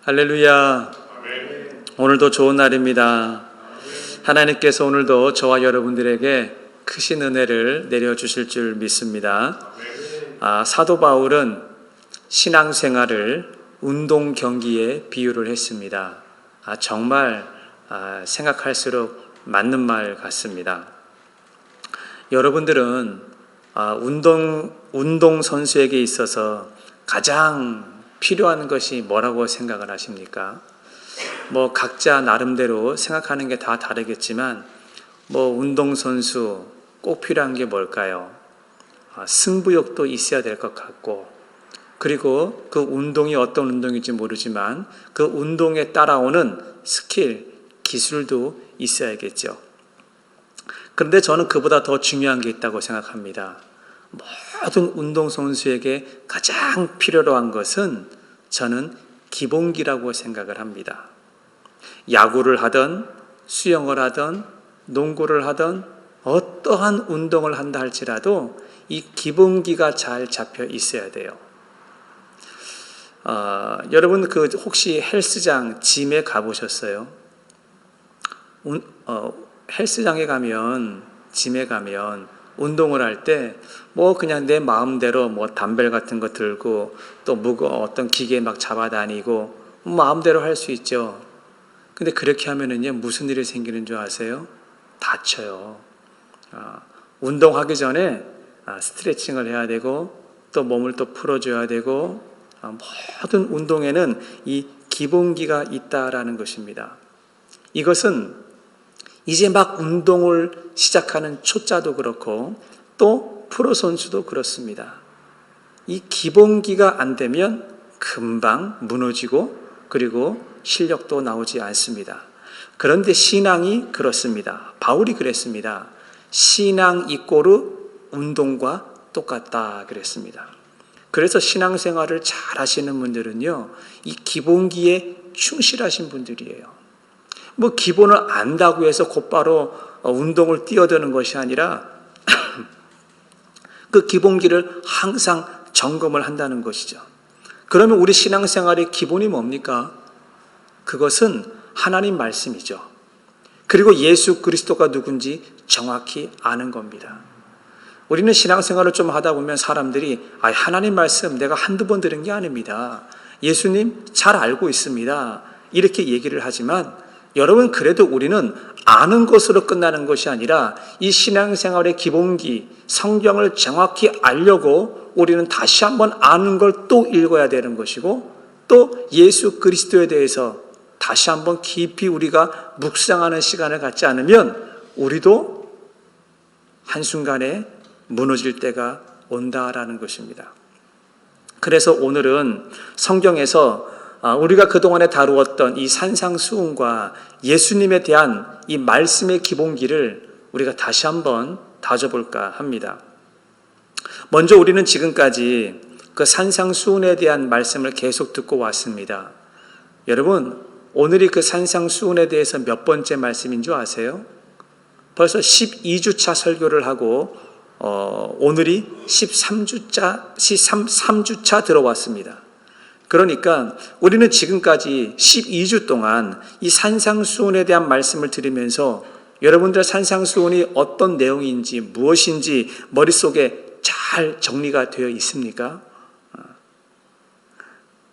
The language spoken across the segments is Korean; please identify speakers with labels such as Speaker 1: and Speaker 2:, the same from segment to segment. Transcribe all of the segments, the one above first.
Speaker 1: 할렐루야. 오늘도 좋은 날입니다. 하나님께서 오늘도 저와 여러분들에게 크신 은혜를 내려주실 줄 믿습니다. 사도 바울은 신앙생활을 운동 경기에 비유를 했습니다. 정말 생각할수록 맞는 말 같습니다. 여러분들은 운동 선수에게 있어서 가장 필요한 것이 뭐라고 생각을 하십니까? 각자 나름대로 생각하는 게 다 다르겠지만 운동선수 꼭 필요한 게 뭘까요? 승부욕도 있어야 될 것 같고, 그리고 그 운동이 어떤 운동인지 모르지만 그 운동에 따라오는 스킬, 기술도 있어야겠죠. 그런데 저는 그보다 더 중요한 게 있다고 생각합니다. 모든 운동선수에게 가장 필요로 한 것은 저는 기본기라고 생각을 합니다. 야구를 하든 수영을 하든 농구를 하든 어떠한 운동을 한다 할지라도 이 기본기가 잘 잡혀 있어야 돼요. 여러분 혹시 헬스장, 짐에 가보셨어요? 헬스장에 가면, 짐에 가면 운동을 할 때 그냥 내 마음대로 담벨 같은 거 들고 또 어떤 기계 막 잡아다니고 마음대로 할 수 있죠. 근데 그렇게 하면은요, 무슨 일이 생기는 줄 아세요? 다쳐요. 운동하기 전에 스트레칭을 해야 되고 또 몸을 또 풀어줘야 되고, 모든 운동에는 이 기본기가 있다라는 것입니다. 이것은 이제 막 운동을 시작하는 초짜도 그렇고 또 프로 선수도 그렇습니다. 이 기본기가 안 되면 금방 무너지고 그리고 실력도 나오지 않습니다. 그런데 신앙이 그렇습니다. 바울이 그랬습니다. 신앙 이꼬르 운동과 똑같다 그랬습니다. 그래서 신앙생활을 잘 하시는 분들은요, 이 기본기에 충실하신 분들이에요. 기본을 안다고 해서 곧바로 운동을 뛰어드는 것이 아니라 그 기본기를 항상 점검을 한다는 것이죠. 그러면 우리 신앙생활의 기본이 뭡니까? 그것은 하나님 말씀이죠. 그리고 예수 그리스도가 누군지 정확히 아는 겁니다. 우리는 신앙생활을 좀 하다 보면 사람들이 하나님 말씀 내가 한두 번 들은 게 아닙니다. 예수님 잘 알고 있습니다. 이렇게 얘기를 하지만 여러분, 그래도 우리는 아는 것으로 끝나는 것이 아니라 이 신앙생활의 기본기, 성경을 정확히 알려고 우리는 다시 한번 아는 걸 또 읽어야 되는 것이고, 또 예수 그리스도에 대해서 다시 한번 깊이 우리가 묵상하는 시간을 갖지 않으면 우리도 한순간에 무너질 때가 온다라는 것입니다. 그래서 오늘은 성경에서 우리가 그동안에 다루었던 이 산상수훈과 예수님에 대한 이 말씀의 기본기를 우리가 다시 한번 다져볼까 합니다. 먼저 우리는 지금까지 그 산상수훈에 대한 말씀을 계속 듣고 왔습니다. 여러분, 오늘이 그 산상수훈에 대해서 몇 번째 말씀인 줄 아세요? 벌써 12주차 설교를 하고 오늘이 13주차 들어왔습니다. 그러니까 우리는 지금까지 12주 동안 이 산상수훈에 대한 말씀을 들으면서 여러분들 산상수훈이 어떤 내용인지 무엇인지 머릿속에 잘 정리가 되어 있습니까?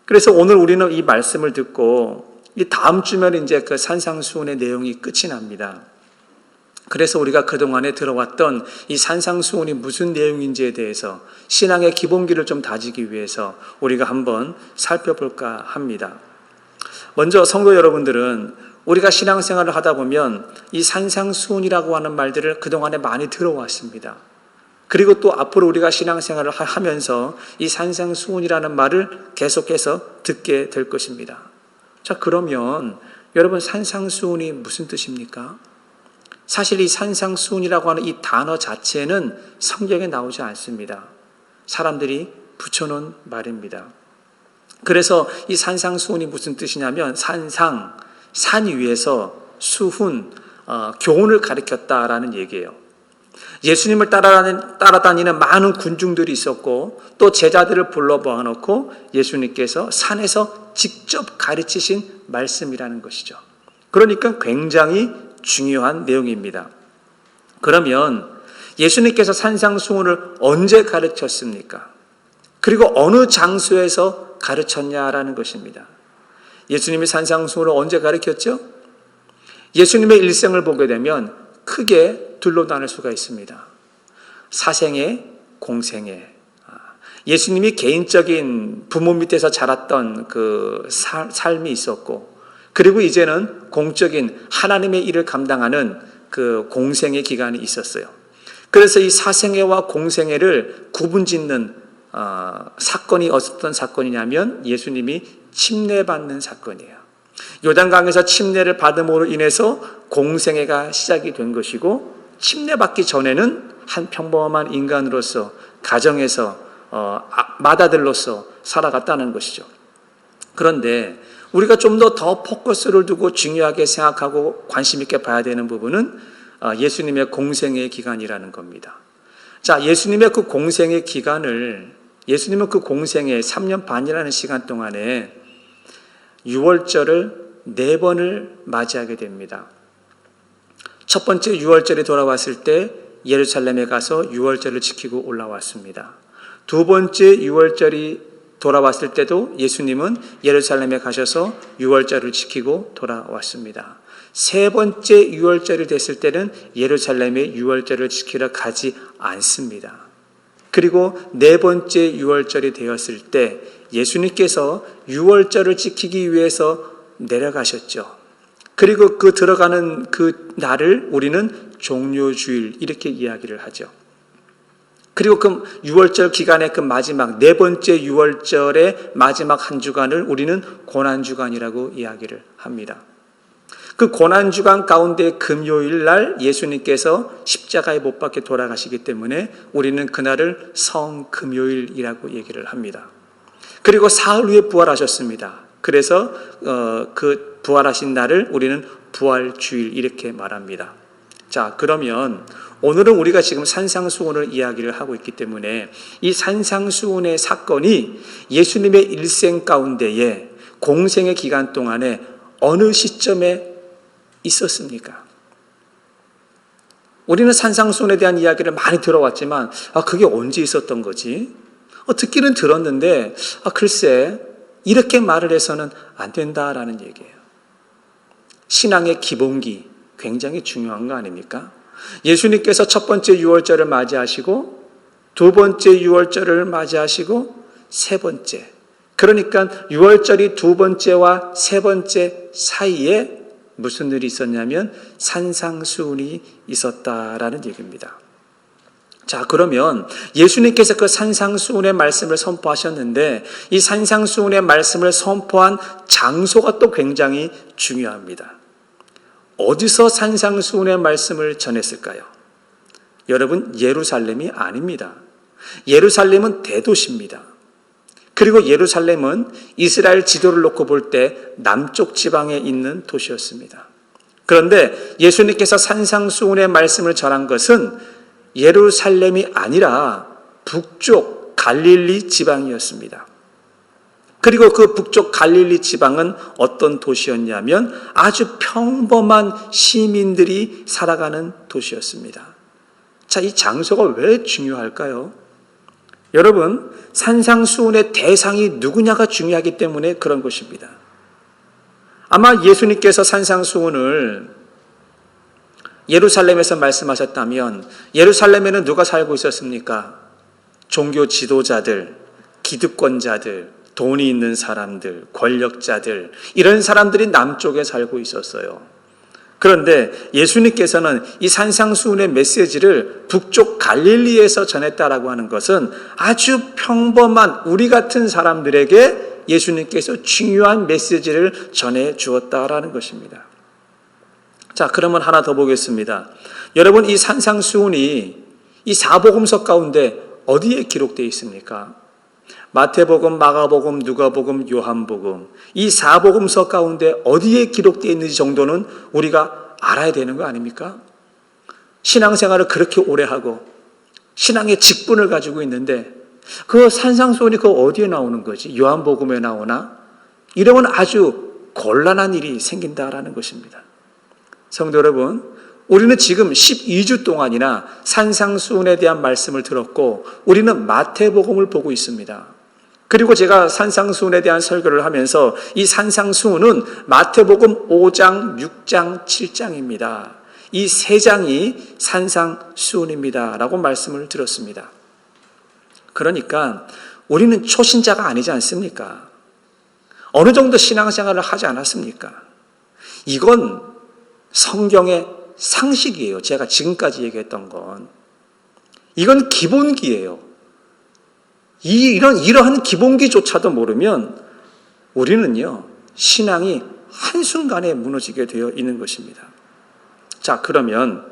Speaker 1: 그래서 오늘 우리는 이 말씀을 듣고 이 다음 주면 이제 그 산상수훈의 내용이 끝이 납니다. 그래서 우리가 그동안에 들어왔던 이 산상수훈이 무슨 내용인지에 대해서 신앙의 기본기를 좀 다지기 위해서 우리가 한번 살펴볼까 합니다. 먼저 성도 여러분들은 우리가 신앙생활을 하다 보면 이 산상수훈이라고 하는 말들을 그동안에 많이 들어왔습니다. 그리고 또 앞으로 우리가 신앙생활을 하면서 이 산상수훈이라는 말을 계속해서 듣게 될 것입니다. 자, 그러면 여러분, 산상수훈이 무슨 뜻입니까? 사실 이 산상수훈이라고 하는 이 단어 자체는 성경에 나오지 않습니다. 사람들이 붙여놓은 말입니다. 그래서 이 산상수훈이 무슨 뜻이냐면 산상, 산 위에서 수훈, 교훈을 가리켰다라는 얘기예요. 예수님을 따라다니는 많은 군중들이 있었고 또 제자들을 불러 모아놓고 예수님께서 산에서 직접 가르치신 말씀이라는 것이죠. 그러니까 굉장히 중요한 내용입니다. 그러면 예수님께서 산상수훈을 언제 가르쳤습니까? 그리고 어느 장소에서 가르쳤냐라는 것입니다. 예수님이 산상수훈을 언제 가르쳤죠? 예수님의 일생을 보게 되면 크게 둘로 나눌 수가 있습니다. 사생애, 공생애. 예수님이 개인적인 부모 밑에서 자랐던 그 삶이 있었고, 그리고 이제는 공적인 하나님의 일을 감당하는 그 공생의 기간이 있었어요. 그래서 이 사생애와 공생애를 구분짓는 사건이 어떤 사건이냐면 예수님이 침례받는 사건이에요. 요단강에서 침례를 받음으로 인해서 공생애가 시작이 된 것이고, 침례받기 전에는 한 평범한 인간으로서 가정에서 맏아들로서 살아갔다는 것이죠. 그런데 우리가 좀 더 포커스를 두고 중요하게 생각하고 관심 있게 봐야 되는 부분은 예수님의 공생의 기간이라는 겁니다. 자, 예수님의 그 공생의 기간을, 예수님은 그 공생의 3년 반이라는 시간 동안에 유월절을 4번을 맞이하게 됩니다. 첫 번째 유월절이 돌아왔을 때 예루살렘에 가서 유월절을 지키고 올라왔습니다. 두 번째 유월절이 돌아왔을 때도 예수님은 예루살렘에 가셔서 유월절을 지키고 돌아왔습니다. 세 번째 유월절이 됐을 때는 예루살렘에 유월절을 지키러 가지 않습니다. 그리고 네 번째 유월절이 되었을 때 예수님께서 유월절을 지키기 위해서 내려가셨죠. 그리고 그 들어가는 그 날을 우리는 종료주일 이렇게 이야기를 하죠. 그리고 그 유월절 기간의 그 마지막 네 번째 유월절의 마지막 한 주간을 우리는 고난주간이라고 이야기를 합니다. 그 고난주간 가운데 금요일 날 예수님께서 십자가에 못 박혀 돌아가시기 때문에 우리는 그날을 성금요일이라고 얘기를 합니다. 그리고 사흘 후에 부활하셨습니다. 그래서 그 부활하신 날을 우리는 부활주일 이렇게 말합니다. 자, 그러면 오늘은 우리가 지금 산상수훈을 이야기를 하고 있기 때문에 이 산상수훈의 사건이 예수님의 일생 가운데에 공생의 기간 동안에 어느 시점에 있었습니까? 우리는 산상수훈에 대한 이야기를 많이 들어왔지만 그게 언제 있었던 거지? 듣기는 들었는데 글쎄 이렇게 말을 해서는 안 된다라는 얘기예요. 신앙의 기본기 굉장히 중요한 거 아닙니까? 예수님께서 첫 번째 유월절을 맞이하시고 두 번째 유월절을 맞이하시고 세 번째, 그러니까 유월절이 두 번째와 세 번째 사이에 무슨 일이 있었냐면 산상수훈이 있었다라는 얘기입니다. 자, 그러면 예수님께서 그 산상수훈의 말씀을 선포하셨는데 이 산상수훈의 말씀을 선포한 장소가 또 굉장히 중요합니다. 어디서 산상수훈의 말씀을 전했을까요? 여러분, 예루살렘이 아닙니다. 예루살렘은 대도시입니다. 그리고 예루살렘은 이스라엘 지도를 놓고 볼 때 남쪽 지방에 있는 도시였습니다. 그런데 예수님께서 산상수훈의 말씀을 전한 것은 예루살렘이 아니라 북쪽 갈릴리 지방이었습니다. 그리고 그 북쪽 갈릴리 지방은 어떤 도시였냐면 아주 평범한 시민들이 살아가는 도시였습니다. 자, 이 장소가 왜 중요할까요? 여러분, 산상수훈의 대상이 누구냐가 중요하기 때문에 그런 것입니다. 아마 예수님께서 산상수훈을 예루살렘에서 말씀하셨다면 예루살렘에는 누가 살고 있었습니까? 종교 지도자들, 기득권자들, 돈이 있는 사람들, 권력자들, 이런 사람들이 남쪽에 살고 있었어요. 그런데 예수님께서는 이 산상수훈의 메시지를 북쪽 갈릴리에서 전했다라고 하는 것은 아주 평범한 우리 같은 사람들에게 예수님께서 중요한 메시지를 전해 주었다라는 것입니다. 자, 그러면 하나 더 보겠습니다. 여러분, 이 산상수훈이 이 사복음서 가운데 어디에 기록되어 있습니까? 마태복음, 마가복음, 누가복음, 요한복음, 이 사복음서 가운데 어디에 기록되어 있는지 정도는 우리가 알아야 되는 거 아닙니까? 신앙생활을 그렇게 오래 하고 신앙의 직분을 가지고 있는데 그 산상수훈이 그 어디에 나오는 거지? 요한복음에 나오나? 이러면 아주 곤란한 일이 생긴다라는 것입니다. 성도 여러분, 우리는 지금 12주 동안이나 산상수훈에 대한 말씀을 들었고 우리는 마태복음을 보고 있습니다. 그리고 제가 산상수훈에 대한 설교를 하면서 이 산상수훈은 마태복음 5장, 6장, 7장입니다. 이 세 장이 산상수훈입니다 라고 말씀을 드렸습니다. 그러니까 우리는 초신자가 아니지 않습니까? 어느 정도 신앙생활을 하지 않았습니까? 이건 성경의 상식이에요. 제가 지금까지 얘기했던 건. 이건 기본기예요. 이러한 기본기조차도 모르면 우리는요, 신앙이 한순간에 무너지게 되어 있는 것입니다. 자, 그러면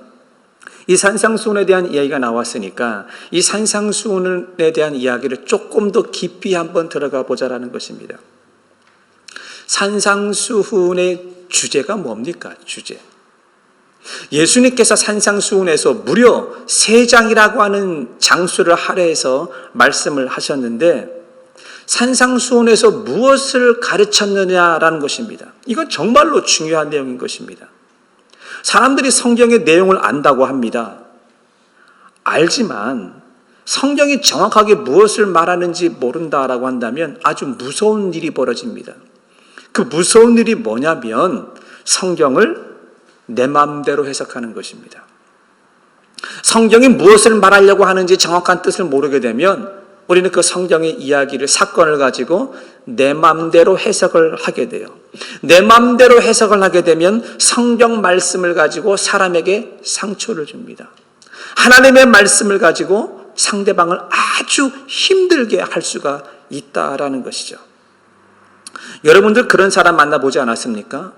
Speaker 1: 이 산상수훈에 대한 이야기가 나왔으니까 이 산상수훈에 대한 이야기를 조금 더 깊이 한번 들어가 보자라는 것입니다. 산상수훈의 주제가 뭡니까? 주제. 예수님께서 산상수훈에서 무려 3장이라고 하는 장수를 할애해서 말씀을 하셨는데 산상수훈에서 무엇을 가르쳤느냐라는 것입니다. 이건 정말로 중요한 내용인 것입니다. 사람들이 성경의 내용을 안다고 합니다. 알지만 성경이 정확하게 무엇을 말하는지 모른다라고 한다면 아주 무서운 일이 벌어집니다. 그 무서운 일이 뭐냐면 성경을 내 마음대로 해석하는 것입니다. 성경이 무엇을 말하려고 하는지 정확한 뜻을 모르게 되면 우리는 그 성경의 이야기를, 사건을 가지고 내 마음대로 해석을 하게 돼요. 내 마음대로 해석을 하게 되면 성경 말씀을 가지고 사람에게 상처를 줍니다. 하나님의 말씀을 가지고 상대방을 아주 힘들게 할 수가 있다라는 것이죠. 여러분들 그런 사람 만나보지 않았습니까?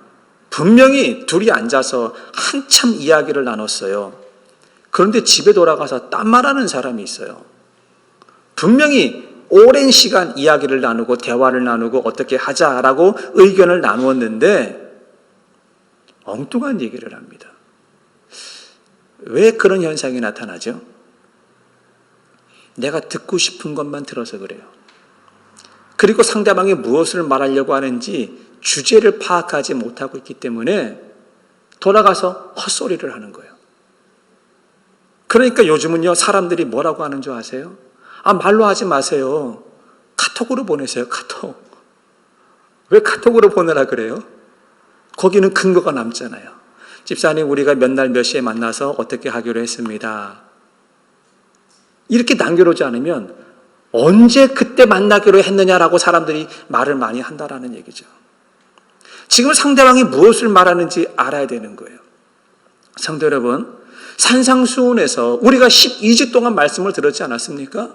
Speaker 1: 분명히 둘이 앉아서 한참 이야기를 나눴어요. 그런데 집에 돌아가서 딴 말하는 사람이 있어요. 분명히 오랜 시간 이야기를 나누고 대화를 나누고 어떻게 하자라고 의견을 나누었는데 엉뚱한 얘기를 합니다. 왜 그런 현상이 나타나죠? 내가 듣고 싶은 것만 들어서 그래요. 그리고 상대방이 무엇을 말하려고 하는지 주제를 파악하지 못하고 있기 때문에 돌아가서 헛소리를 하는 거예요. 그러니까 요즘은요, 사람들이 뭐라고 하는 줄 아세요? 말로 하지 마세요. 카톡으로 보내세요, 카톡. 왜 카톡으로 보내라 그래요? 거기는 근거가 남잖아요. 집사님, 우리가 몇 날 몇 시에 만나서 어떻게 하기로 했습니다. 이렇게 남겨놓지 않으면 언제 그때 만나기로 했느냐라고 사람들이 말을 많이 한다라는 얘기죠. 지금 상대방이 무엇을 말하는지 알아야 되는 거예요. 성도 여러분, 산상수훈에서 우리가 12주 동안 말씀을 들었지 않았습니까?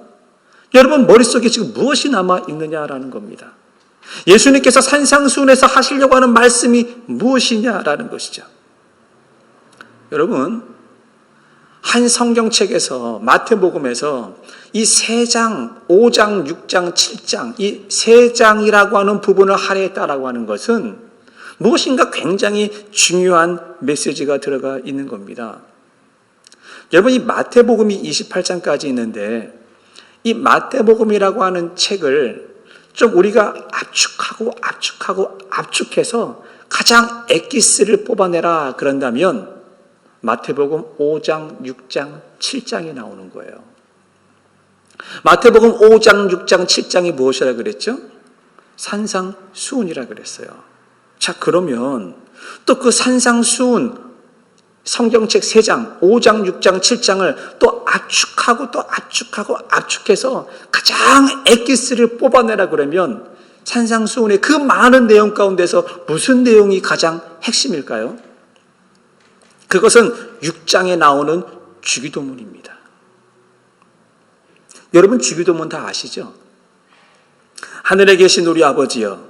Speaker 1: 여러분 머릿속에 지금 무엇이 남아있느냐라는 겁니다. 예수님께서 산상수훈에서 하시려고 하는 말씀이 무엇이냐라는 것이죠. 여러분, 한 성경책에서 마태복음에서 이 3장, 5장, 6장, 7장 이 3장이라고 하는 부분을 할애했다라고 하는 것은 무엇인가 굉장히 중요한 메시지가 들어가 있는 겁니다. 여러분, 이 마태복음이 28장까지 있는데 이 마태복음이라고 하는 책을 좀 우리가 압축해서 가장 엑기스를 뽑아내라 그런다면 마태복음 5장, 6장, 7장이 나오는 거예요. 마태복음 5장, 6장, 7장이 무엇이라 그랬죠? 산상수훈이라 그랬어요. 자, 그러면 또 그 산상수훈 성경책 3장, 5장, 6장, 7장을 또 압축해서 가장 엑기스를 뽑아내라 그러면 산상수훈의 그 많은 내용 가운데서 무슨 내용이 가장 핵심일까요? 그것은 6장에 나오는 주기도문입니다. 여러분 주기도문 다 아시죠? 하늘에 계신 우리 아버지여,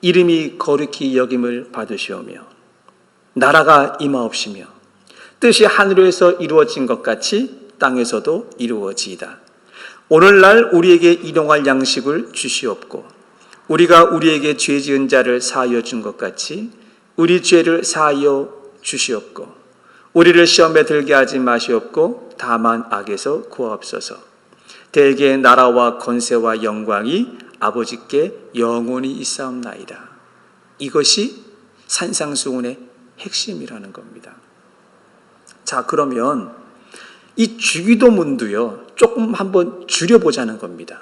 Speaker 1: 이름이 거룩히 여김을 받으시오며 나라가 임하옵시며 뜻이 하늘에서 이루어진 것 같이 땅에서도 이루어지이다. 오늘날 우리에게 일용할 양식을 주시옵고 우리가 우리에게 죄 지은 자를 사하여 준 것 같이 우리 죄를 사하여 주시옵고 우리를 시험에 들게 하지 마시옵고 다만 악에서 구하옵소서. 대개의 나라와 권세와 영광이 아버지께 영원히 있사옵나이다. 이것이 산상수훈의 핵심이라는 겁니다. 자, 그러면 이 주기도문도요, 조금 한번 줄여보자는 겁니다.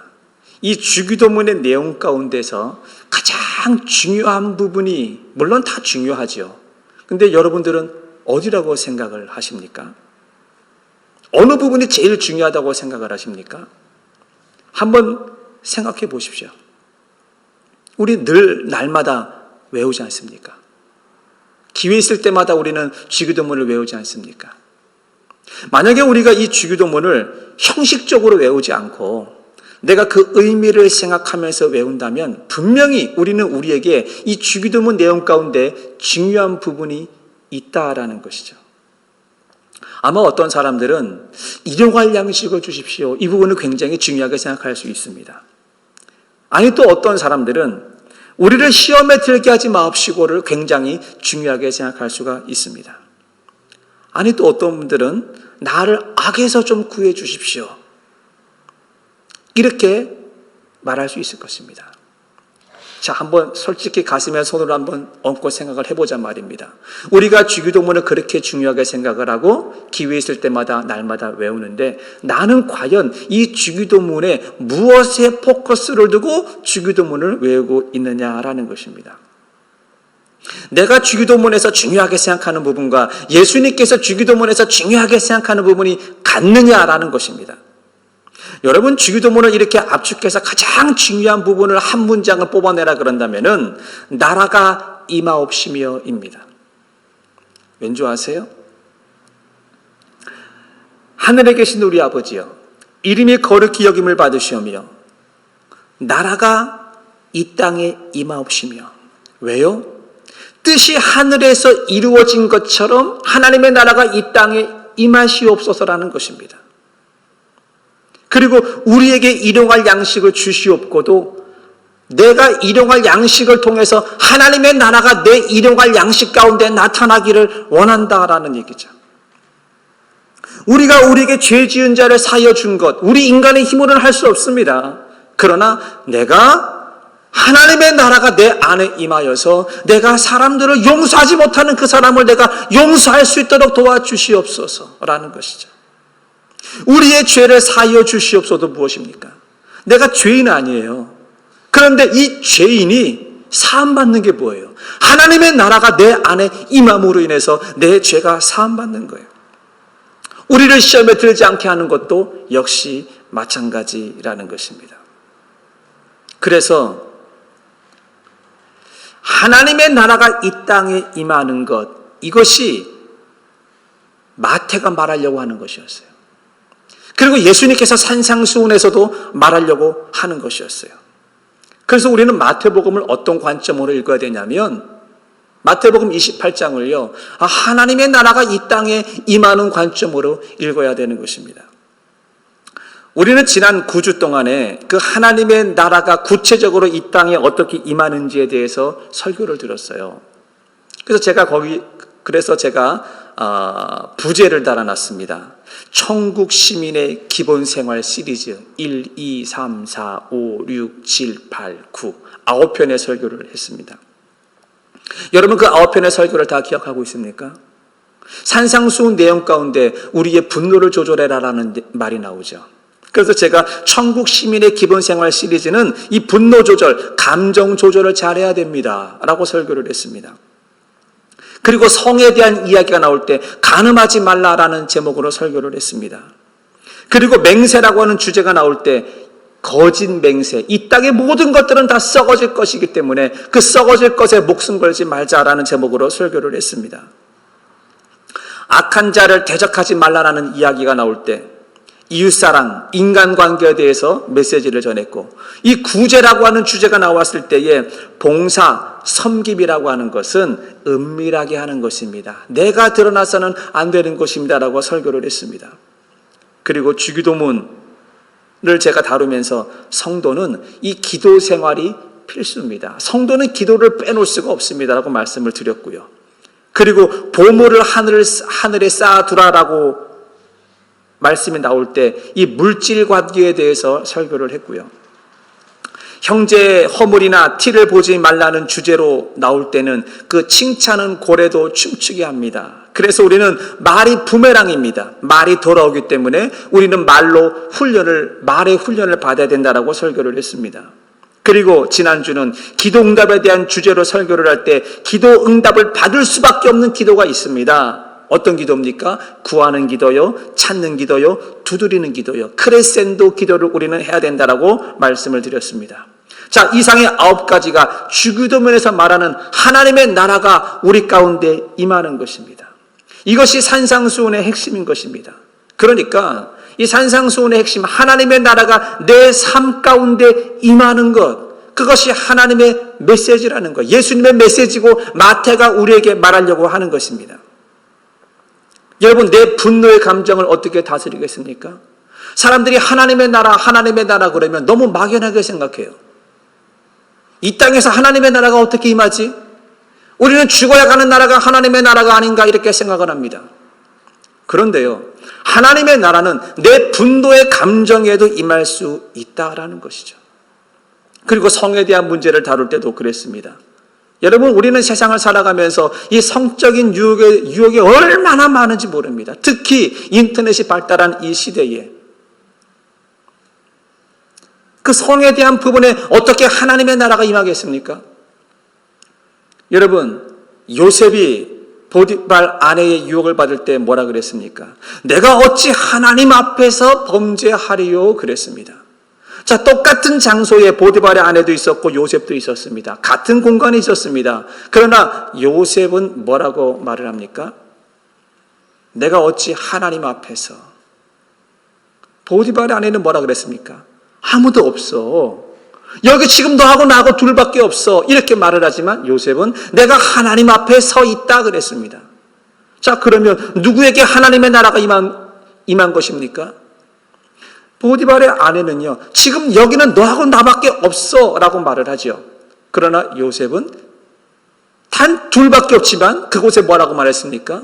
Speaker 1: 이 주기도문의 내용 가운데서 가장 중요한 부분이, 물론 다 중요하죠. 근데 여러분들은 어디라고 생각을 하십니까? 어느 부분이 제일 중요하다고 생각을 하십니까? 한번 생각해 보십시오. 우리 늘 날마다 외우지 않습니까? 기회 있을 때마다 우리는 주기도문을 외우지 않습니까? 만약에 우리가 이 주기도문을 형식적으로 외우지 않고 내가 그 의미를 생각하면서 외운다면 분명히 우리는 우리에게 이 주기도문 내용 가운데 중요한 부분이 있다라는 것이죠. 아마 어떤 사람들은 일용할 양식을 주십시오, 이 부분을 굉장히 중요하게 생각할 수 있습니다. 아니, 또 어떤 사람들은 우리를 시험에 들게 하지 마옵시고를 굉장히 중요하게 생각할 수가 있습니다. 아니, 또 어떤 분들은 나를 악에서 좀 구해 주십시오, 이렇게 말할 수 있을 것입니다. 자, 한번 솔직히 가슴에 손으로 한번 얹고 생각을 해보자 말입니다. 우리가 주기도문을 그렇게 중요하게 생각을 하고 기회 있을 때마다 날마다 외우는데 나는 과연 이 주기도문에 무엇에 포커스를 두고 주기도문을 외우고 있느냐라는 것입니다. 내가 주기도문에서 중요하게 생각하는 부분과 예수님께서 주기도문에서 중요하게 생각하는 부분이 같느냐라는 것입니다. 여러분, 주기도문을 이렇게 압축해서 가장 중요한 부분을 한 문장을 뽑아내라 그런다면은 나라가 임하옵시며입니다. 왠지 아세요? 하늘에 계신 우리 아버지여, 이름이 거룩히 여김을 받으시오며 나라가 이 땅에 임하옵시며. 왜요? 뜻이 하늘에서 이루어진 것처럼 하나님의 나라가 이 땅에 임하시옵소서라는 것입니다. 그리고 우리에게 일용할 양식을 주시옵고도 내가 일용할 양식을 통해서 하나님의 나라가 내 일용할 양식 가운데 나타나기를 원한다라는 얘기죠. 우리가 우리에게 죄 지은 자를 사하여 준 것, 우리 인간의 힘으로는 할 수 없습니다. 그러나 내가 하나님의 나라가 내 안에 임하여서 내가 사람들을 용서하지 못하는 그 사람을 내가 용서할 수 있도록 도와주시옵소서라는 것이죠. 우리의 죄를 사하여 주시옵소서. 무엇입니까? 내가 죄인 아니에요. 그런데 이 죄인이 사함받는 게 뭐예요? 하나님의 나라가 내 안에 임함으로 인해서 내 죄가 사함받는 거예요. 우리를 시험에 들지 않게 하는 것도 역시 마찬가지라는 것입니다. 그래서 하나님의 나라가 이 땅에 임하는 것, 이것이 마태가 말하려고 하는 것이었어요. 그리고 예수님께서 산상수훈에서도 말하려고 하는 것이었어요. 그래서 우리는 마태복음을 어떤 관점으로 읽어야 되냐면 마태복음 28장을요, 하나님의 나라가 이 땅에 임하는 관점으로 읽어야 되는 것입니다. 우리는 지난 9주 동안에 그 하나님의 나라가 구체적으로 이 땅에 어떻게 임하는지에 대해서 설교를 들었어요. 그래서 제가 부제를 달아놨습니다. 천국 시민의 기본 생활 시리즈 1, 2, 3, 4, 5, 6, 7, 8, 9 9편의 설교를 했습니다. 여러분, 그 9편의 설교를 다 기억하고 있습니까? 산상수훈 내용 가운데 우리의 분노를 조절해라라는 말이 나오죠. 그래서 제가 천국 시민의 기본 생활 시리즈는 이 분노 조절, 감정 조절을 잘해야 됩니다 라고 설교를 했습니다. 그리고 성에 대한 이야기가 나올 때 간음하지 말라라는 제목으로 설교를 했습니다. 그리고 맹세라고 하는 주제가 나올 때 거짓 맹세, 이 땅의 모든 것들은 다 썩어질 것이기 때문에 그 썩어질 것에 목숨 걸지 말자라는 제목으로 설교를 했습니다. 악한 자를 대적하지 말라라는 이야기가 나올 때 이웃사랑, 인간관계에 대해서 메시지를 전했고, 이 구제라고 하는 주제가 나왔을 때에 봉사, 섬김이라고 하는 것은 은밀하게 하는 것입니다. 내가 드러나서는 안 되는 것입니다 라고 설교를 했습니다. 그리고 주기도문을 제가 다루면서 성도는 이 기도 생활이 필수입니다. 성도는 기도를 빼놓을 수가 없습니다 라고 말씀을 드렸고요. 그리고 보물을 하늘에 쌓아두라라고 말씀이 나올 때 이 물질 관계에 대해서 설교를 했고요. 형제의 허물이나 티를 보지 말라는 주제로 나올 때는 그 칭찬은 고래도 춤추게 합니다. 그래서 우리는 말이 부메랑입니다. 말이 돌아오기 때문에 우리는 말의 훈련을 받아야 된다라고 설교를 했습니다. 그리고 지난주는 기도 응답에 대한 주제로 설교를 할 때 기도 응답을 받을 수밖에 없는 기도가 있습니다. 어떤 기도입니까? 구하는 기도요, 찾는 기도요, 두드리는 기도요, 크레센도 기도를 우리는 해야 된다라고 말씀을 드렸습니다. 자, 이상의 9가지가 주기도문에서 말하는 하나님의 나라가 우리 가운데 임하는 것입니다. 이것이 산상수훈의 핵심인 것입니다. 그러니까 이 산상수훈의 핵심, 하나님의 나라가 내 삶 가운데 임하는 것, 그것이 하나님의 메시지라는 것, 예수님의 메시지고 마태가 우리에게 말하려고 하는 것입니다. 여러분, 내 분노의 감정을 어떻게 다스리겠습니까? 사람들이 하나님의 나라 그러면 너무 막연하게 생각해요. 이 땅에서 하나님의 나라가 어떻게 임하지? 우리는 죽어야 가는 나라가 하나님의 나라가 아닌가 이렇게 생각을 합니다. 그런데요, 하나님의 나라는 내 분노의 감정에도 임할 수 있다라는 것이죠. 그리고 성에 대한 문제를 다룰 때도 그랬습니다. 여러분, 우리는 세상을 살아가면서 이 성적인 유혹이 얼마나 많은지 모릅니다. 특히 인터넷이 발달한 이 시대에 그 성에 대한 부분에 어떻게 하나님의 나라가 임하겠습니까? 여러분, 요셉이 보디발 아내의 유혹을 받을 때 뭐라 그랬습니까? 내가 어찌 하나님 앞에서 범죄하리요? 그랬습니다. 자, 똑같은 장소에 보디발의 아내도 있었고 요셉도 있었습니다. 같은 공간에 있었습니다. 그러나 요셉은 뭐라고 말을 합니까? 내가 어찌 하나님 앞에서. 보디발의 아내는 뭐라 그랬습니까? 아무도 없어. 여기 지금 너하고 나하고 둘밖에 없어. 이렇게 말을 하지만 요셉은 내가 하나님 앞에 서 있다 그랬습니다. 자, 그러면 누구에게 하나님의 나라가 임한 것입니까? 보디발의 아내는요, 지금 여기는 너하고 나밖에 없어 라고 말을 하죠. 그러나 요셉은 단 둘밖에 없지만 그곳에 뭐라고 말했습니까?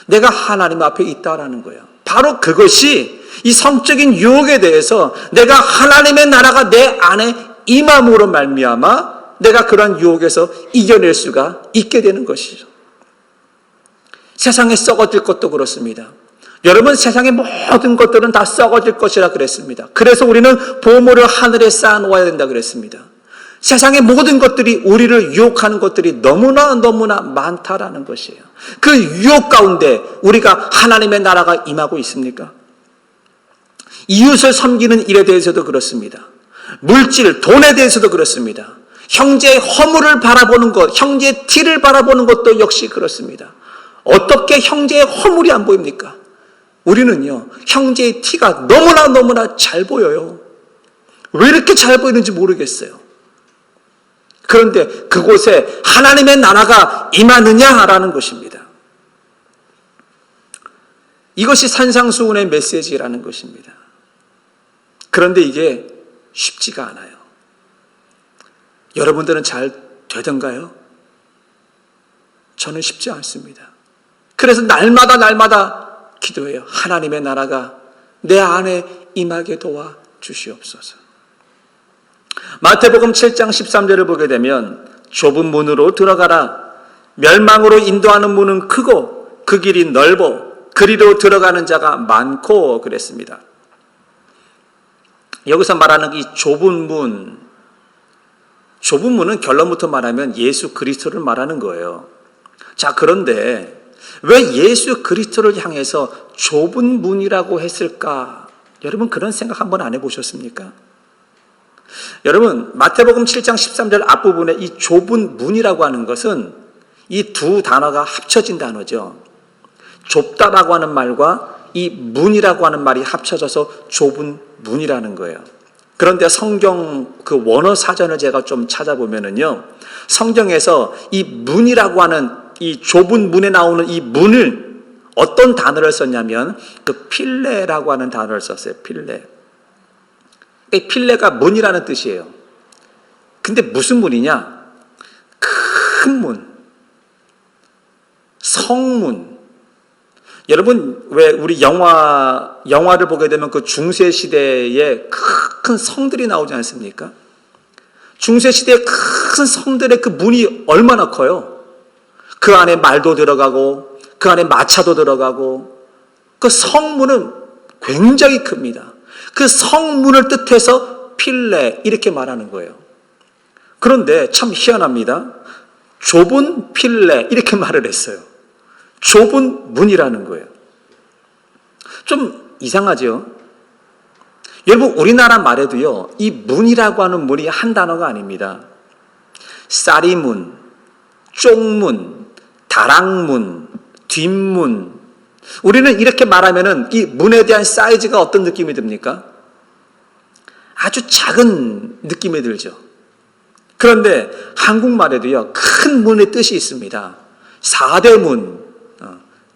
Speaker 1: 내가 하나님 앞에 있다라는 거예요. 바로 그것이 이 성적인 유혹에 대해서 내가 하나님의 나라가 내 안에 임함으로 말미암아 내가 그런 유혹에서 이겨낼 수가 있게 되는 것이죠. 세상에 썩어질 것도 그렇습니다. 여러분, 세상의 모든 것들은 다 썩어질 것이라 그랬습니다. 그래서 우리는 보물을 하늘에 쌓아놓아야 된다 그랬습니다. 세상의 모든 것들이 우리를 유혹하는 것들이 너무나 많다라는 것이에요. 그 유혹 가운데 우리가 하나님의 나라가 임하고 있습니까? 이웃을 섬기는 일에 대해서도 그렇습니다. 물질, 돈에 대해서도 그렇습니다. 형제의 허물을 바라보는 것, 형제의 티를 바라보는 것도 역시 그렇습니다. 어떻게 형제의 허물이 안 보입니까? 우리는요, 형제의 티가 너무나 잘 보여요. 왜 이렇게 잘 보이는지 모르겠어요. 그런데 그곳에 하나님의 나라가 임하느냐라는 것입니다. 이것이 산상수훈의 메시지라는 것입니다. 그런데 이게 쉽지가 않아요. 여러분들은 잘 되던가요? 저는 쉽지 않습니다. 그래서 날마다 기도해요. 하나님의 나라가 내 안에 임하게 도와 주시옵소서. 마태복음 7장 13절을 보게 되면 좁은 문으로 들어가라. 멸망으로 인도하는 문은 크고 그 길이 넓어 그리로 들어가는 자가 많고 그랬습니다. 여기서 말하는 이 좁은 문은 결론부터 말하면 예수 그리스도를 말하는 거예요. 자, 그런데 왜 예수 그리스도를 향해서 좁은 문이라고 했을까? 여러분, 그런 생각 한번 안 해보셨습니까? 여러분, 마태복음 7장 13절 앞부분에 이 좁은 문이라고 하는 것은 이 두 단어가 합쳐진 단어죠. 좁다라고 하는 말과 이 문이라고 하는 말이 합쳐져서 좁은 문이라는 거예요. 그런데 성경 그 원어 사전을 제가 좀 찾아보면은요, 성경에서 이 문이라고 하는 이 좁은 문에 나오는 이 문을 어떤 단어를 썼냐면 그 필레라고 하는 단어를 썼어요. 필레. 이 필레가 문이라는 뜻이에요. 근데 무슨 문이냐? 큰 문. 성문. 여러분, 왜 우리 영화를 보게 되면 그 중세 시대에 큰 성들이 나오지 않습니까? 중세 시대의 큰 성들의 그 문이 얼마나 커요? 그 안에 말도 들어가고 그 안에 마차도 들어가고 그 성문은 굉장히 큽니다. 그 성문을 뜻해서 필레 이렇게 말하는 거예요. 그런데 참 희한합니다. 좁은 필레 이렇게 말을 했어요. 좁은 문이라는 거예요. 좀 이상하죠? 여러분, 우리나라 말에도요, 이 문이라고 하는 문이 한 단어가 아닙니다. 쌀이문, 쪽문, 다락문, 뒷문. 우리는 이렇게 말하면은 이 문에 대한 사이즈가 어떤 느낌이 듭니까? 아주 작은 느낌이 들죠. 그런데 한국말에도요, 큰 문의 뜻이 있습니다. 사대문,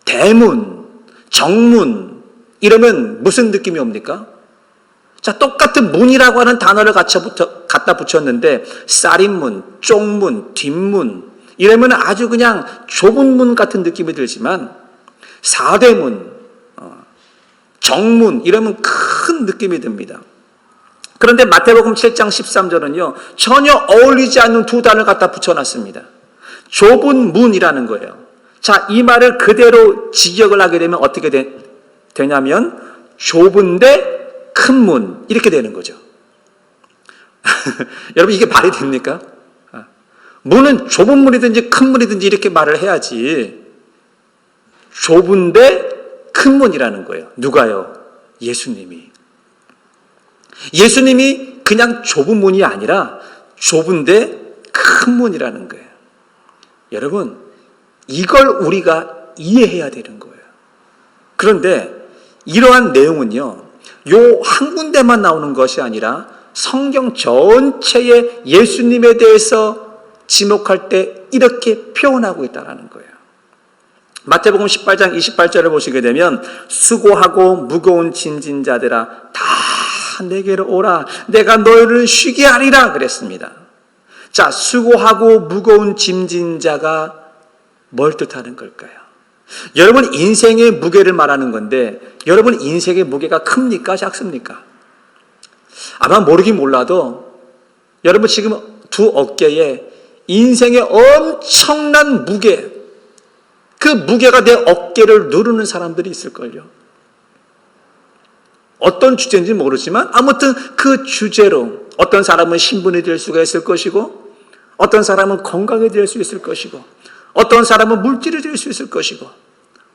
Speaker 1: 대문, 정문, 이러면 무슨 느낌이 옵니까? 자, 똑같은 문이라고 하는 단어를 갖다 붙였는데, 쌀인문, 쪽문, 뒷문, 이러면 아주 그냥 좁은 문 같은 느낌이 들지만, 사대문, 정문, 이러면 큰 느낌이 듭니다. 그런데 마태복음 7장 13절은요, 전혀 어울리지 않는 두 단어를 갖다 붙여놨습니다. 좁은 문이라는 거예요. 자, 이 말을 그대로 직역을 하게 되면 어떻게 되냐면, 좁은데 큰 문, 이렇게 되는 거죠. 여러분, 이게 말이 됩니까? 문은 좁은 문이든지 큰 문이든지 이렇게 말을 해야지. 좁은데 큰 문이라는 거예요. 누가요? 예수님이. 예수님이 그냥 좁은 문이 아니라 좁은데 큰 문이라는 거예요. 여러분, 이걸 우리가 이해해야 되는 거예요. 그런데 이러한 내용은요, 요 한 군데만 나오는 것이 아니라 성경 전체에 예수님에 대해서 지목할 때 이렇게 표현하고 있다는 거예요. 마태복음 18장 28절을 보시게 되면 수고하고 무거운 짐진 자들아 다 내게로 오라 내가 너희를 쉬게 하리라 그랬습니다. 자, 수고하고 무거운 짐진 자가 뭘 뜻하는 걸까요? 여러분, 인생의 무게를 말하는 건데 여러분 인생의 무게가 큽니까? 작습니까? 아마 모르긴 몰라도 여러분 지금 두 어깨에 인생의 엄청난 무게, 그 무게가 내 어깨를 누르는 사람들이 있을걸요. 어떤 주제인지 모르지만 아무튼 그 주제로 어떤 사람은 신분이 될 수가 있을 것이고 어떤 사람은 건강이 될 수 있을 것이고 어떤 사람은 물질이 될 수 있을 것이고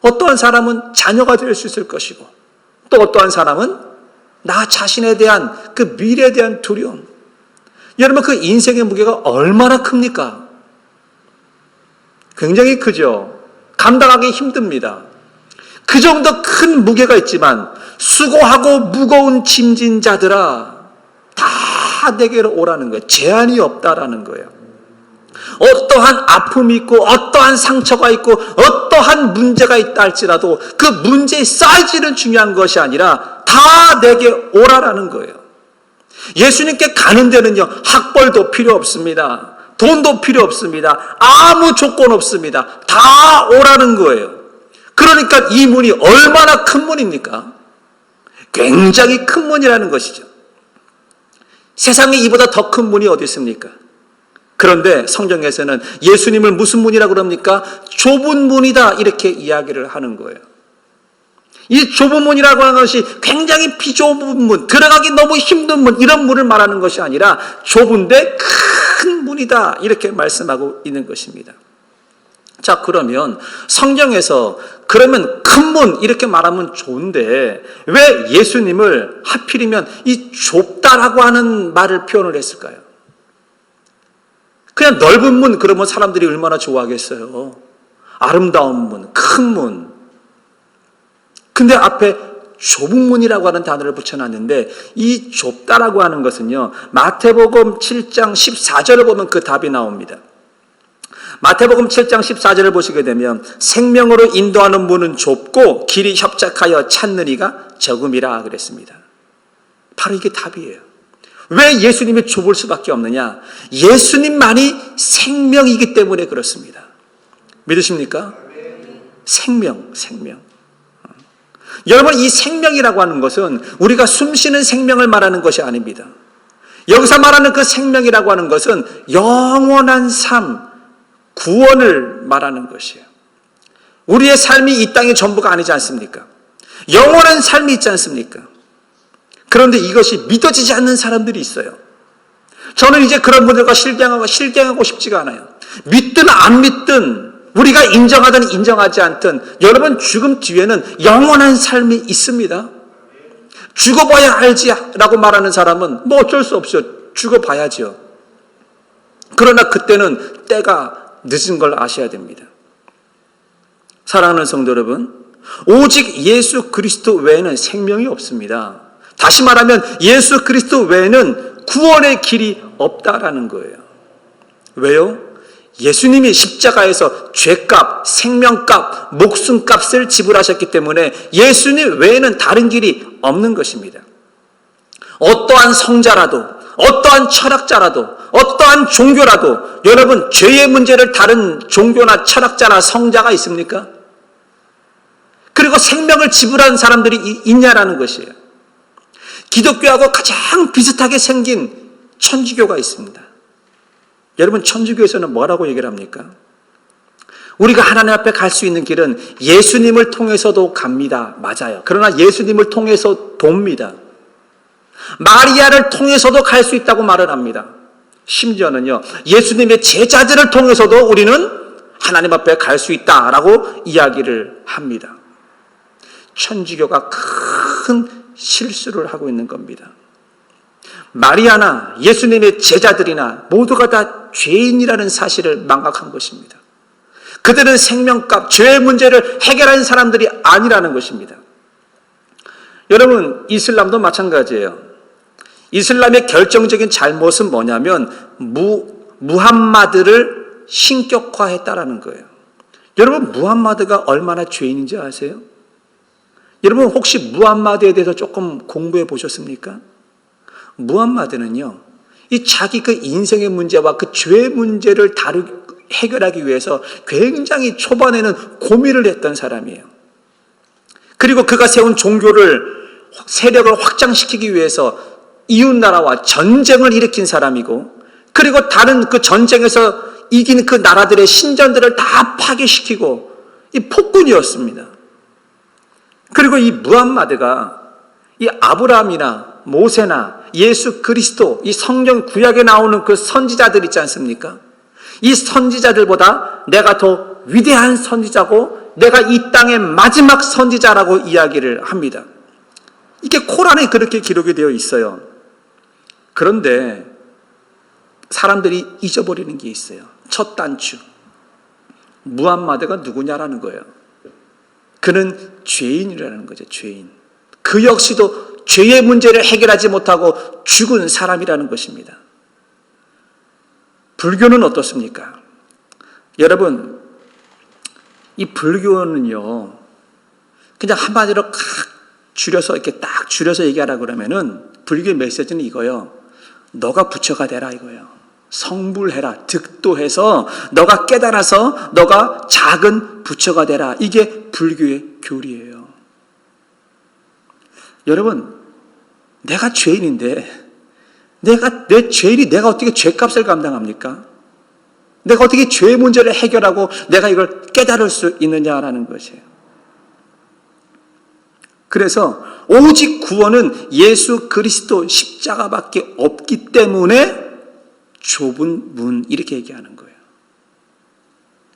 Speaker 1: 어떠한 사람은 자녀가 될 수 있을 것이고 또 어떠한 사람은 나 자신에 대한 그 미래에 대한 두려움. 여러분, 그 인생의 무게가 얼마나 큽니까? 굉장히 크죠. 감당하기 힘듭니다. 그 정도 큰 무게가 있지만 수고하고 무거운 짐진 자들아 다 내게로 오라는 거예요. 제한이 없다라는 거예요. 어떠한 아픔이 있고 어떠한 상처가 있고 어떠한 문제가 있다 할지라도 그 문제의 사이즈는 중요한 것이 아니라 다 내게 오라라는 거예요. 예수님께 가는 데는요, 학벌도 필요 없습니다. 돈도 필요 없습니다. 아무 조건 없습니다. 다 오라는 거예요. 그러니까 이 문이 얼마나 큰 문입니까? 굉장히 큰 문이라는 것이죠. 세상에 이보다 더 큰 문이 어디 있습니까? 그런데 성경에서는 예수님을 무슨 문이라고 그럽니까? 좁은 문이다 이렇게 이야기를 하는 거예요. 이 좁은 문이라고 하는 것이 굉장히 비좁은 문, 들어가기 너무 힘든 문, 이런 문을 말하는 것이 아니라 좁은데 큰 문이다 이렇게 말씀하고 있는 것입니다. 자, 그러면 성경에서 그러면 큰 문 이렇게 말하면 좋은데 왜 예수님을 하필이면 이 좁다라고 하는 말을 표현을 했을까요? 그냥 넓은 문 그러면 사람들이 얼마나 좋아하겠어요. 아름다운 문, 큰 문. 근데 앞에 좁은 문이라고 하는 단어를 붙여놨는데 이 좁다라고 하는 것은요, 마태복음 7장 14절을 보면 그 답이 나옵니다. 마태복음 7장 14절을 보시게 되면 생명으로 인도하는 문은 좁고 길이 협착하여 찾는 이가 적음이라 그랬습니다. 바로 이게 답이에요. 왜 예수님이 좁을 수밖에 없느냐? 예수님만이 생명이기 때문에 그렇습니다. 믿으십니까? 생명. 여러분, 이 생명이라고 하는 것은 우리가 숨쉬는 생명을 말하는 것이 아닙니다. 여기서 말하는 그 생명이라고 하는 것은 영원한 삶, 구원을 말하는 것이에요. 우리의 삶이 이 땅의 전부가 아니지 않습니까? 영원한 삶이 있지 않습니까? 그런데 이것이 믿어지지 않는 사람들이 있어요. 저는 이제 그런 분들과 실갱하고 싶지가 않아요. 믿든 안 믿든, 우리가 인정하든 인정하지 않든, 여러분, 죽음 뒤에는 영원한 삶이 있습니다. 죽어봐야 알지라고 말하는 사람은 뭐 어쩔 수 없죠. 죽어봐야죠. 그러나 그때는 때가 늦은 걸 아셔야 됩니다. 사랑하는 성도 여러분, 오직 예수 그리스도 외에는 생명이 없습니다. 다시 말하면 예수 그리스도 외에는 구원의 길이 없다라는 거예요. 왜요? 예수님이 십자가에서 죄값, 생명값, 목숨값을 지불하셨기 때문에 예수님 외에는 다른 길이 없는 것입니다. 어떠한 성자라도, 어떠한 철학자라도, 어떠한 종교라도, 여러분, 죄의 문제를 다른 종교나 철학자나 성자가 있습니까? 그리고 생명을 지불하는 사람들이 있냐라는 것이에요. 기독교하고 가장 비슷하게 생긴 천주교가 있습니다. 여러분, 천주교에서는 뭐라고 얘기를 합니까? 우리가 하나님 앞에 갈 수 있는 길은 예수님을 통해서도 갑니다. 맞아요. 그러나 예수님을 통해서 돕니다. 마리아를 통해서도 갈 수 있다고 말을 합니다. 심지어는요, 예수님의 제자들을 통해서도 우리는 하나님 앞에 갈 수 있다라고 이야기를 합니다. 천주교가 큰 실수를 하고 있는 겁니다. 마리아나 예수님의 제자들이나 모두가 다 죄인이라는 사실을 망각한 것입니다. 그들은 생명값, 죄의 문제를 해결하는 사람들이 아니라는 것입니다. 여러분, 이슬람도 마찬가지예요. 이슬람의 결정적인 잘못은 뭐냐면 무함마드를 신격화했다라는 거예요. 여러분, 무함마드가 얼마나 죄인인지 아세요? 여러분, 혹시 무함마드에 대해서 조금 공부해 보셨습니까? 무함마드는요, 이 자기 그 인생의 문제와 그 죄의 문제를 해결하기 위해서 굉장히 초반에는 고민을 했던 사람이에요. 그리고 그가 세운 종교를, 세력을 확장시키기 위해서 이웃나라와 전쟁을 일으킨 사람이고, 그리고 다른 그 전쟁에서 이긴 그 나라들의 신전들을 다 파괴시키고 이 폭군이었습니다. 그리고 이 무함마드가 이 아브라함이나 모세나 예수 그리스도, 이 성경 구약에 나오는 그 선지자들 있지 않습니까? 이 선지자들보다 내가 더 위대한 선지자고 내가 이 땅의 마지막 선지자라고 이야기를 합니다. 이게 코란에 그렇게 기록이 되어 있어요. 그런데 사람들이 잊어버리는 게 있어요. 첫 단추. 무함마드가 누구냐라는 거예요. 그는 죄인이라는 거죠. 죄인. 그 역시도 죄의 문제를 해결하지 못하고 죽은 사람이라는 것입니다. 불교는 어떻습니까? 여러분, 이 불교는요, 그냥 한마디로 줄여서 이렇게 딱 줄여서 얘기하라 그러면은 불교의 메시지는 이거예요. 너가 부처가 되라 이거예요. 성불해라, 득도해서 너가 깨달아서 너가 작은 부처가 되라. 이게 불교의 교리예요. 여러분, 내가 죄인인데 내 죄인이 내가 어떻게 죄값을 감당합니까? 내가 어떻게 죄의 문제를 해결하고 내가 이걸 깨달을 수 있느냐라는 것이에요. 그래서 오직 구원은 예수 그리스도 십자가밖에 없기 때문에 좁은 문, 이렇게 얘기하는 거예요.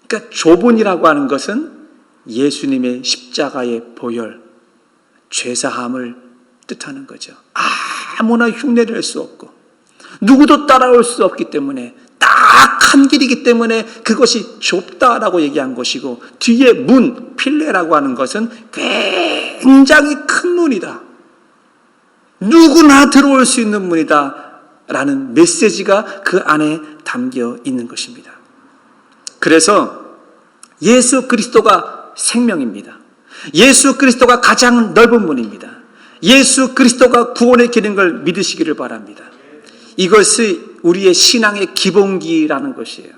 Speaker 1: 그러니까 좁은이라고 하는 것은 예수님의 십자가의 보혈, 죄사함을 뜻하는 거죠. 아무나 흉내를 낼 수 없고 누구도 따라올 수 없기 때문에 딱 한 길이기 때문에 그것이 좁다라고 얘기한 것이고, 뒤에 문, 필레라고 하는 것은 굉장히 큰 문이다. 누구나 들어올 수 있는 문이다 라는 메시지가 그 안에 담겨 있는 것입니다. 그래서 예수 그리스도가 생명입니다. 예수 그리스도가 가장 넓은 문입니다. 예수 그리스도가 구원의 길인 걸 믿으시기를 바랍니다. 이것이 우리의 신앙의 기본기라는 것이에요.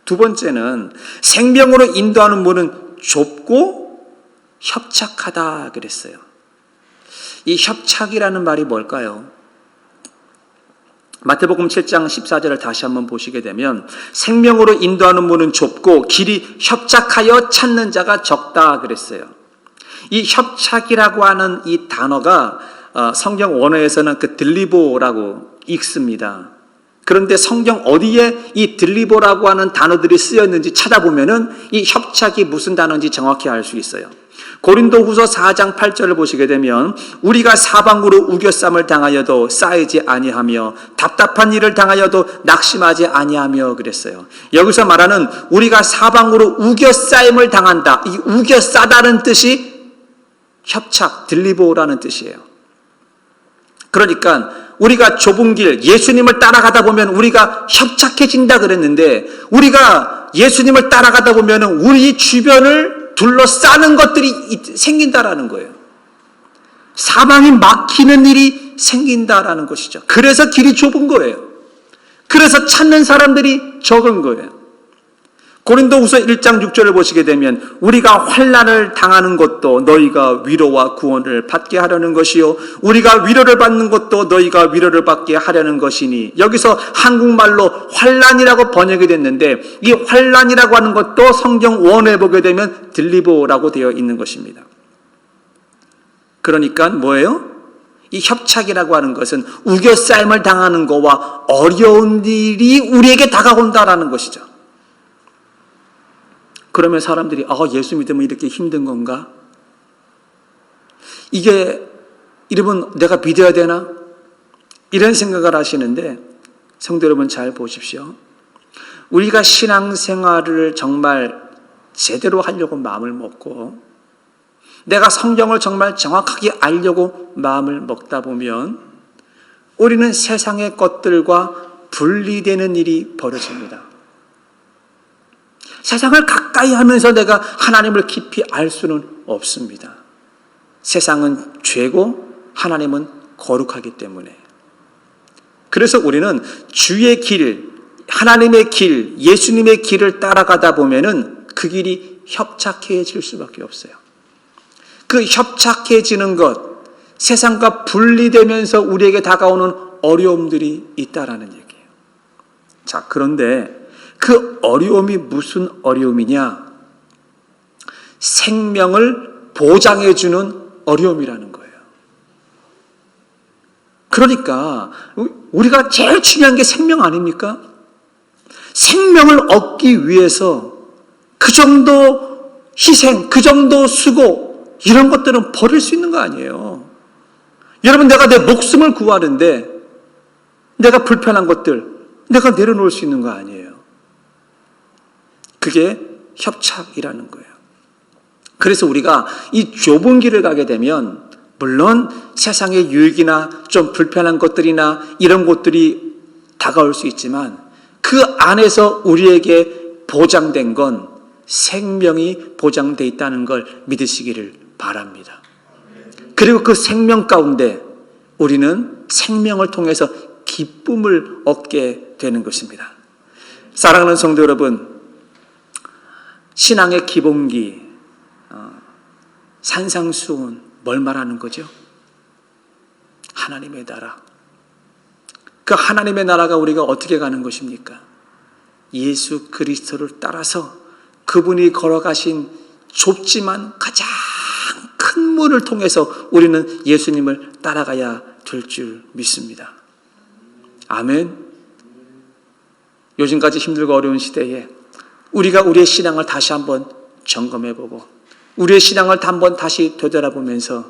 Speaker 1: 두 번째는 생명으로 인도하는 문은 좁고 협착하다 그랬어요. 이 협착이라는 말이 뭘까요? 마태복음 7장 14절을 다시 한번 보시게 되면 생명으로 인도하는 문은 좁고 길이 협착하여 찾는 자가 적다 그랬어요. 이 협착이라고 하는 이 단어가 성경 원어에서는 그 들리보라고 읽습니다. 그런데 성경 어디에 이 들리보라고 하는 단어들이 쓰였는지 찾아보면은 이 협착이 무슨 단어인지 정확히 알 수 있어요. 고린도후서 4장 8절을 보시게 되면 우리가 사방으로 우겨쌈을 당하여도 쌓이지 아니하며 답답한 일을 당하여도 낙심하지 아니하며 그랬어요. 여기서 말하는 우리가 사방으로 우겨싸임을 당한다. 이 우겨싸다는 뜻이 협착, 들리보라는 뜻이에요. 그러니까 우리가 좁은 길, 예수님을 따라가다 보면 우리가 협착해진다 그랬는데 우리가 예수님을 따라가다 보면 우리 주변을 둘러싸는 것들이 생긴다라는 거예요. 사방이 막히는 일이 생긴다라는 것이죠. 그래서 길이 좁은 거예요. 그래서 찾는 사람들이 적은 거예요. 고린도후서 1장 6절을 보시게 되면 우리가 환난을 당하는 것도 너희가 위로와 구원을 받게 하려는 것이요 우리가 위로를 받는 것도 너희가 위로를 받게 하려는 것이니 여기서 한국말로 환난이라고 번역이 됐는데 이 환난이라고 하는 것도 성경 원어에 보게 되면 들리보라고 되어 있는 것입니다. 그러니까 뭐예요? 이 협착이라고 하는 것은 우겨싸임을 당하는 것과 어려운 일이 우리에게 다가온다라는 것이죠. 그러면 사람들이 예수 믿으면 이렇게 힘든 건가? 이러면 내가 믿어야 되나? 이런 생각을 하시는데 성도 여러분 잘 보십시오. 우리가 신앙생활을 정말 제대로 하려고 마음을 먹고 내가 성경을 정말 정확하게 알려고 마음을 먹다 보면 우리는 세상의 것들과 분리되는 일이 벌어집니다. 세상을 가까이 하면서 내가 하나님을 깊이 알 수는 없습니다. 세상은 죄고 하나님은 거룩하기 때문에. 그래서 우리는 주의 길, 하나님의 길, 예수님의 길을 따라가다 보면은 그 길이 협착해질 수밖에 없어요. 그 협착해지는 것, 세상과 분리되면서 우리에게 다가오는 어려움들이 있다라는 얘기예요. 자, 그런데 그 어려움이 무슨 어려움이냐? 생명을 보장해주는 어려움이라는 거예요. 그러니까 우리가 제일 중요한 게 생명 아닙니까? 생명을 얻기 위해서 그 정도 희생, 그 정도 수고 이런 것들은 버릴 수 있는 거 아니에요. 여러분 내가 내 목숨을 구하는데 내가 불편한 것들 내가 내려놓을 수 있는 거 아니에요. 그게 협착이라는 거예요. 그래서 우리가 이 좁은 길을 가게 되면 물론 세상의 유익이나 좀 불편한 것들이나 이런 것들이 다가올 수 있지만 그 안에서 우리에게 보장된 건 생명이 보장되어 있다는 걸 믿으시기를 바랍니다. 그리고 그 생명 가운데 우리는 생명을 통해서 기쁨을 얻게 되는 것입니다. 사랑하는 성도 여러분, 신앙의 기본기, 산상수훈, 뭘 말하는 거죠? 하나님의 나라. 그 하나님의 나라가 우리가 어떻게 가는 것입니까? 예수 그리스도를 따라서 그분이 걸어가신 좁지만 가장 큰 문을 통해서 우리는 예수님을 따라가야 될 줄 믿습니다. 아멘. 요즘까지 힘들고 어려운 시대에 우리가 우리의 신앙을 다시 한번 점검해보고 우리의 신앙을 한번 다시 되돌아보면서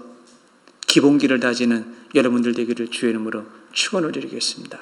Speaker 1: 기본기를 다지는 여러분들 되기를 주의 이름으로 축원을 드리겠습니다.